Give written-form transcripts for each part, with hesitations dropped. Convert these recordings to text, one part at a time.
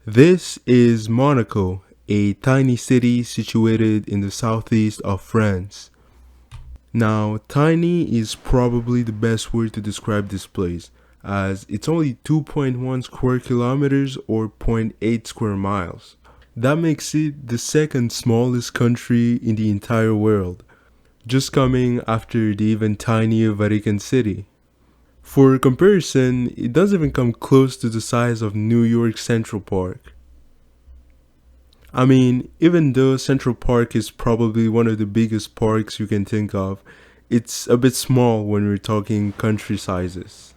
This is Monaco, a tiny city situated in the southeast of France. Now, tiny is probably the best word to describe this place, as it's only 2.1 square kilometers or zero point 0.8 square miles. That makes it the second smallest country in the entire world, just coming after the even tinier Vatican City. For comparison, it doesn't even come close to the size of New York Central Park. I mean, even though Central Park is probably one of the biggest parks you can think of, it's a bit small when we're talking country sizes.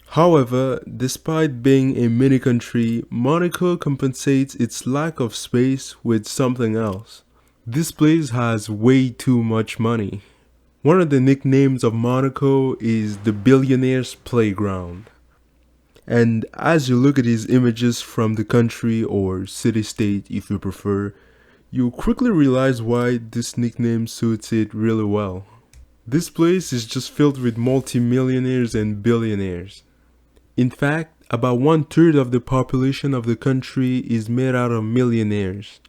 However, despite being a mini country, Monaco compensates its lack of space with something else. This place has way too much money. One of the nicknames of Monaco is the billionaires' playground. And as you look at these images from the country or city-state if you prefer, you quickly realize why this nickname suits it really well. This place is just filled with multimillionaires and billionaires. In fact, about 1/3 of the population of the country is made out of millionaires.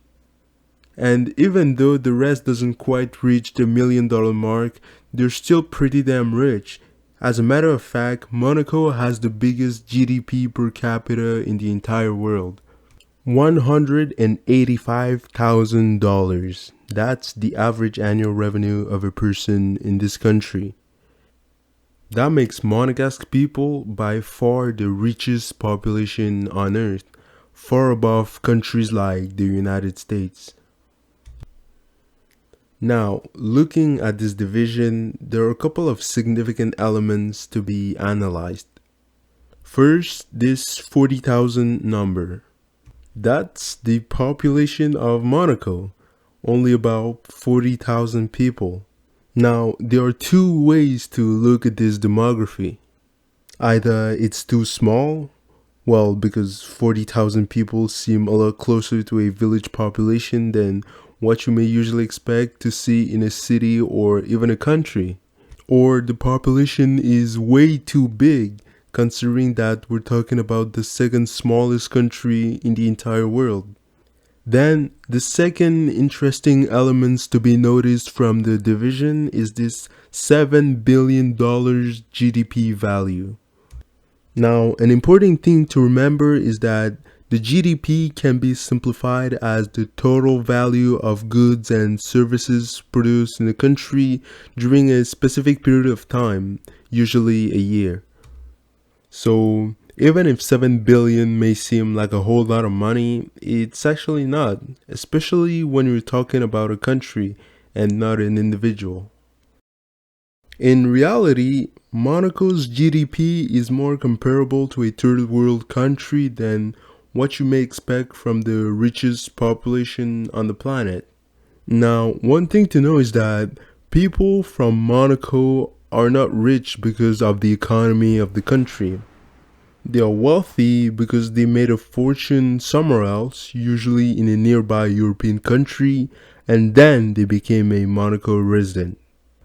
And even though the rest doesn't quite reach the $1 million mark, they're still pretty damn rich. As a matter of fact, Monaco has the biggest GDP per capita in the entire world. $185,000. That's the average annual revenue of a person in this country. That makes Monegasque people by far the richest population on earth, far above countries like the United States. Now, looking at this division, there are a couple of significant elements to be analyzed. First, this 40,000 number. That's the population of Monaco, only about 40,000 people. Now, there are two ways to look at this demography. Either it's too small, well, because 40,000 people seem a lot closer to a village population than what you may usually expect to see in a city or even a country. Or the population is way too big, considering that we're talking about the second smallest country in the entire world. Then, the second interesting elements to be noticed from the division is this $7 billion GDP value. Now, an important thing to remember is that the GDP can be simplified as the total value of goods and services produced in a country during a specific period of time, usually a year. So, even if 7 billion may seem like a whole lot of money, it's actually not, especially when you're talking about a country and not an individual. In reality, Monaco's GDP is more comparable to a third world country than what you may expect from the richest population on the planet. Now, one thing to know is that people from Monaco are not rich because of the economy of the country. They are wealthy because they made a fortune somewhere else, usually in a nearby European country, and then they became a Monaco resident.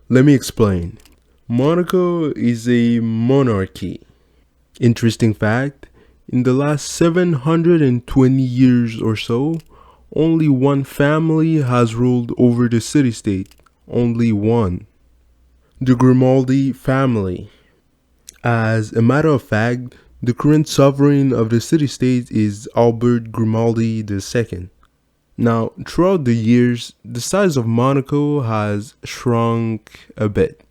Let me explain. Monaco is a monarchy. Interesting fact, in the last 720 years or so, only one family has ruled over the city-state. Only one. The Grimaldi family. As a matter of fact, the current sovereign of the city-state is Albert Grimaldi II. Now, throughout the years, the size of Monaco has shrunk a bit.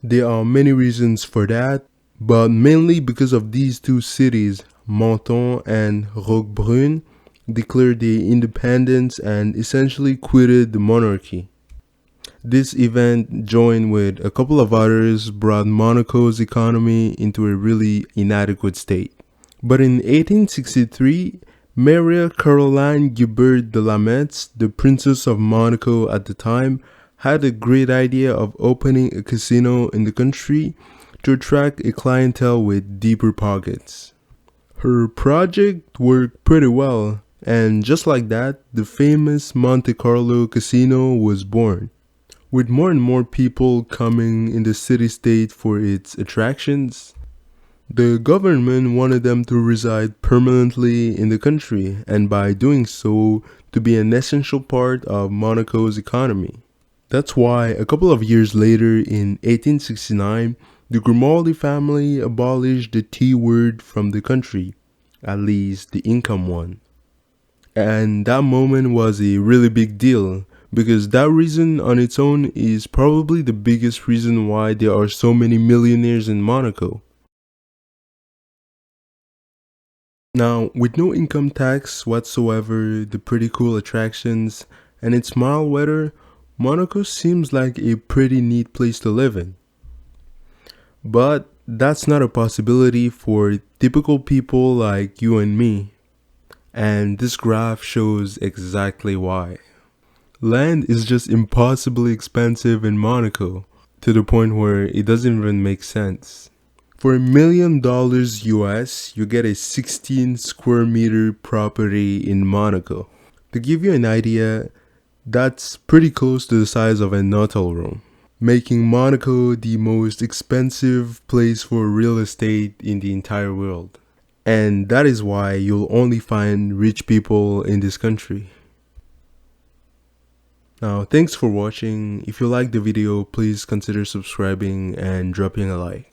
There are many reasons for that, but mainly because of these two cities, Menton and Roquebrune, declared their independence and essentially quitted the monarchy. This event, joined with a couple of others, brought Monaco's economy into a really inadequate state. But in 1863, Maria Caroline Guibert de la Metz, the Princess of Monaco at the time, had a great idea of opening a casino in the country to attract a clientele with deeper pockets. Her project worked pretty well, and just like that, the famous Monte Carlo casino was born. With more and more people coming in the city-state for its attractions, The government wanted them to reside permanently in the country, and by doing so, to be an essential part of Monaco's economy. That's why a couple of years later, in 1869, the Grimaldi family abolished the T word from the country, at least the income one. And that moment was a really big deal, because that reason on its own is probably the biggest reason why there are so many millionaires in Monaco. Now, with no income tax whatsoever, the pretty cool attractions, and its mild weather, Monaco seems like a pretty neat place to live in. But that's not a possibility for typical people like you and me. And this graph shows exactly why. Land is just impossibly expensive in Monaco, to the point where it doesn't even make sense. For $1 million US, you get a 16 square meter property in Monaco. To give you an idea, that's pretty close to the size of an hotel room, making Monaco the most expensive place for real estate in the entire world. And that is why you'll only find rich people in this country. Now, thanks for watching. If you liked the video, please consider subscribing and dropping a like.